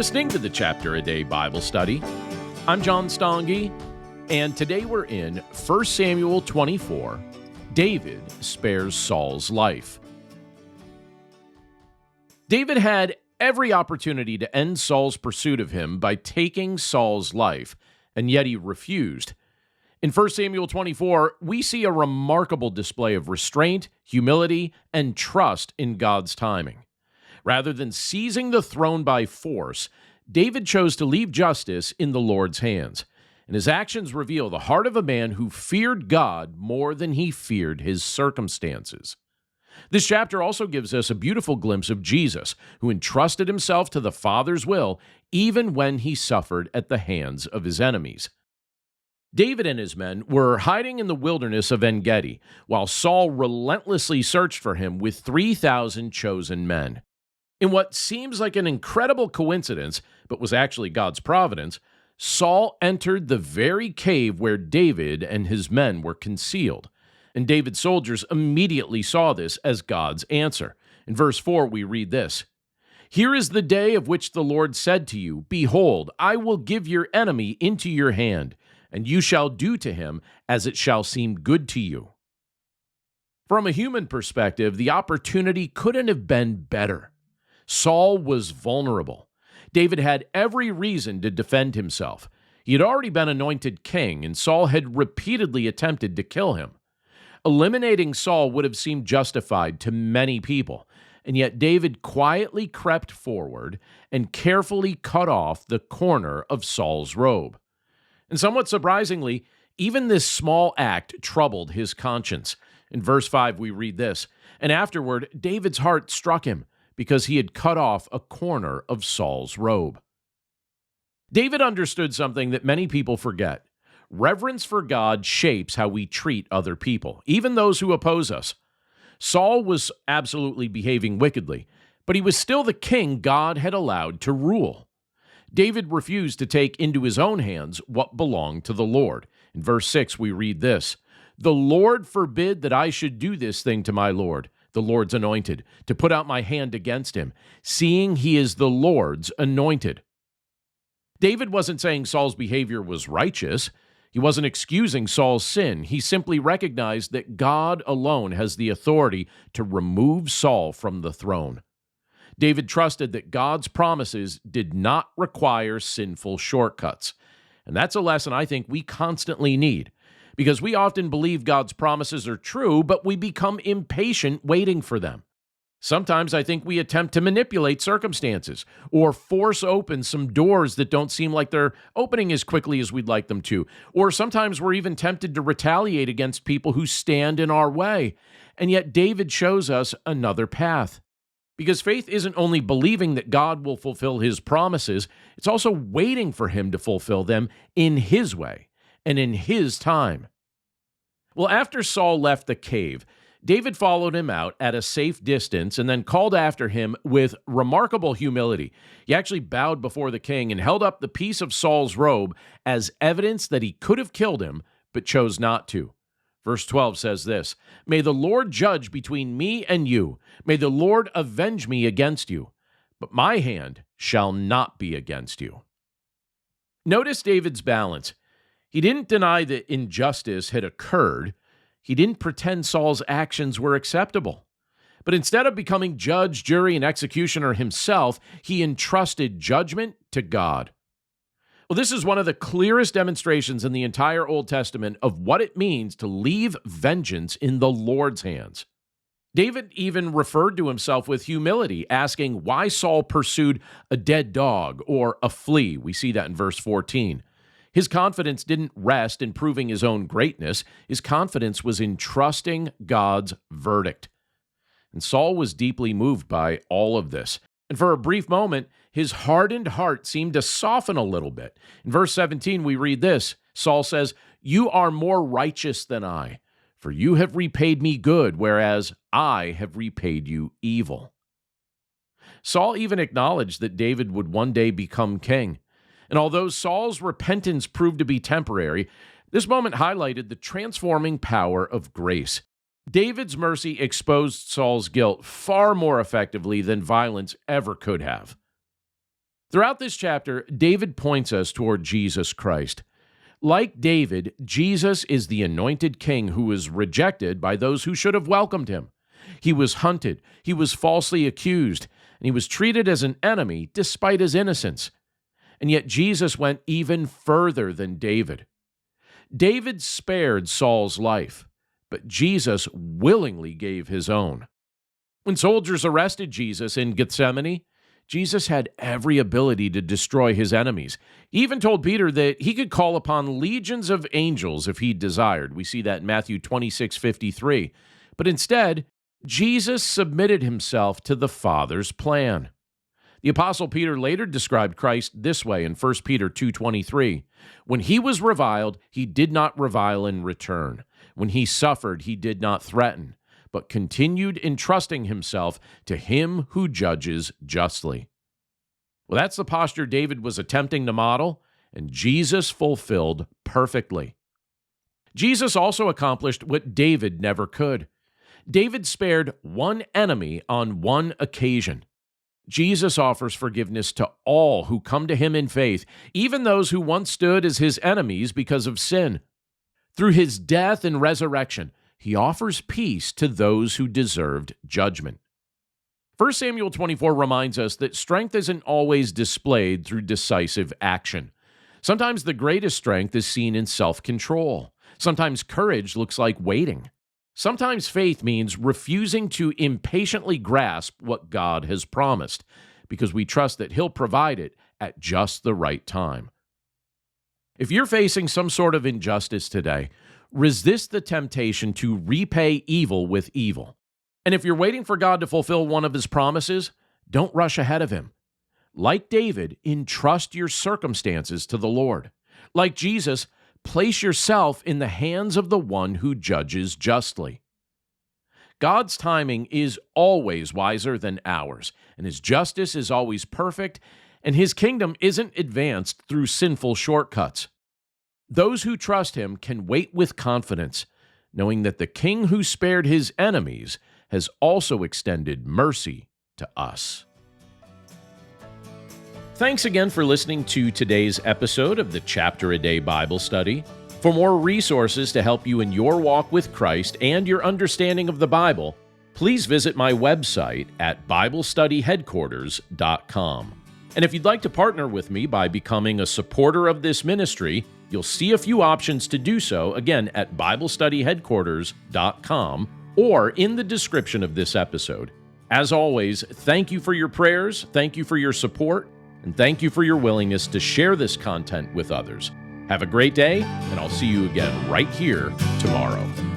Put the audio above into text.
listening to the Chapter a Day Bible Study. I'm John Stange, and today we're in 1 Samuel 24. David spares Saul's life. David had every opportunity to end Saul's pursuit of him by taking Saul's life, and yet he refused. In 1 Samuel 24, we see a remarkable display of restraint, humility, and trust in God's timing. Rather than seizing the throne by force, David chose to leave justice in the Lord's hands, and his actions reveal the heart of a man who feared God more than he feared his circumstances. This chapter also gives us a beautiful glimpse of Jesus, who entrusted himself to the Father's will even when he suffered at the hands of his enemies. David and his men were hiding in the wilderness of En-Gedi, while Saul relentlessly searched for him with 3,000 chosen men. In what seems like an incredible coincidence, but was actually God's providence, Saul entered the very cave where David and his men were concealed. And David's soldiers immediately saw this as God's answer. In verse 4, we read this: "Here is the day of which the Lord said to you, Behold, I will give your enemy into your hand, and you shall do to him as it shall seem good to you." From a human perspective, the opportunity couldn't have been better. Saul was vulnerable. David had every reason to defend himself. He had already been anointed king, and Saul had repeatedly attempted to kill him. Eliminating Saul would have seemed justified to many people, and yet David quietly crept forward and carefully cut off the corner of Saul's robe. And somewhat surprisingly, even this small act troubled his conscience. In verse 5, we read this: "And afterward, David's heart struck him, because he had cut off a corner of Saul's robe." David understood something that many people forget. Reverence for God shapes how we treat other people, even those who oppose us. Saul was absolutely behaving wickedly, but he was still the king God had allowed to rule. David refused to take into his own hands what belonged to the Lord. In verse 6, we read this: "The Lord forbid that I should do this thing to my Lord, the Lord's anointed, to put out my hand against him, seeing he is the Lord's anointed." David wasn't saying Saul's behavior was righteous. He wasn't excusing Saul's sin. He simply recognized that God alone has the authority to remove Saul from the throne. David trusted that God's promises did not require sinful shortcuts. And that's a lesson I think we constantly need, because we often believe God's promises are true, but we become impatient waiting for them. Sometimes I think we attempt to manipulate circumstances or force open some doors that don't seem like they're opening as quickly as we'd like them to. Or sometimes we're even tempted to retaliate against people who stand in our way. And yet David shows us another path. Because faith isn't only believing that God will fulfill his promises, it's also waiting for him to fulfill them in his way and in his time. Well, after Saul left the cave, David followed him out at a safe distance and then called after him with remarkable humility. He actually bowed before the king and held up the piece of Saul's robe as evidence that he could have killed him, but chose not to. Verse 12 says this: "May the Lord judge between me and you. May the Lord avenge me against you. But my hand shall not be against you." Notice David's balance. He didn't deny that injustice had occurred. He didn't pretend Saul's actions were acceptable. But instead of becoming judge, jury, and executioner himself, he entrusted judgment to God. Well, this is one of the clearest demonstrations in the entire Old Testament of what it means to leave vengeance in the Lord's hands. David even referred to himself with humility, asking why Saul pursued a dead dog or a flea. We see that in verse 14. His confidence didn't rest in proving his own greatness. His confidence was in trusting God's verdict. And Saul was deeply moved by all of this. And for a brief moment, his hardened heart seemed to soften a little bit. In verse 17, we read this. Saul says, "You are more righteous than I, for you have repaid me good, whereas I have repaid you evil." Saul even acknowledged that David would one day become king. And although Saul's repentance proved to be temporary, this moment highlighted the transforming power of grace. David's mercy exposed Saul's guilt far more effectively than violence ever could have. Throughout this chapter, David points us toward Jesus Christ. Like David, Jesus is the anointed king who was rejected by those who should have welcomed him. He was hunted, he was falsely accused, and he was treated as an enemy despite his innocence. And yet Jesus went even further than David. David spared Saul's life, but Jesus willingly gave his own. When soldiers arrested Jesus in Gethsemane, Jesus had every ability to destroy his enemies. He even told Peter that he could call upon legions of angels if he desired. We see that in Matthew 26:53. But instead, Jesus submitted himself to the Father's plan. The Apostle Peter later described Christ this way in 1 Peter 2:23. When he was reviled, he did not revile in return. When he suffered, he did not threaten, but continued entrusting himself to him who judges justly. Well, that's the posture David was attempting to model, and Jesus fulfilled perfectly. Jesus also accomplished what David never could. David spared one enemy on one occasion. Jesus offers forgiveness to all who come to him in faith, even those who once stood as his enemies because of sin. Through his death and resurrection, he offers peace to those who deserved judgment. 1 Samuel 24 reminds us that strength isn't always displayed through decisive action. Sometimes the greatest strength is seen in self-control. Sometimes courage looks like waiting. Sometimes faith means refusing to impatiently grasp what God has promised, because we trust that he'll provide it at just the right time. If you're facing some sort of injustice today, resist the temptation to repay evil with evil. And if you're waiting for God to fulfill one of his promises, don't rush ahead of him. Like David, entrust your circumstances to the Lord. Like Jesus, place yourself in the hands of the one who judges justly. God's timing is always wiser than ours, and his justice is always perfect, and his kingdom isn't advanced through sinful shortcuts. Those who trust him can wait with confidence, knowing that the king who spared his enemies has also extended mercy to us. Thanks again for listening to today's episode of the Chapter a Day Bible Study. For more resources to help you in your walk with Christ and your understanding of the Bible, please visit my website at BibleStudyHeadquarters.com. And if you'd like to partner with me by becoming a supporter of this ministry, you'll see a few options to do so, again, at BibleStudyHeadquarters.com or in the description of this episode. As always, thank you for your prayers, thank you for your support, and thank you for your willingness to share this content with others. Have a great day, and I'll see you again right here tomorrow.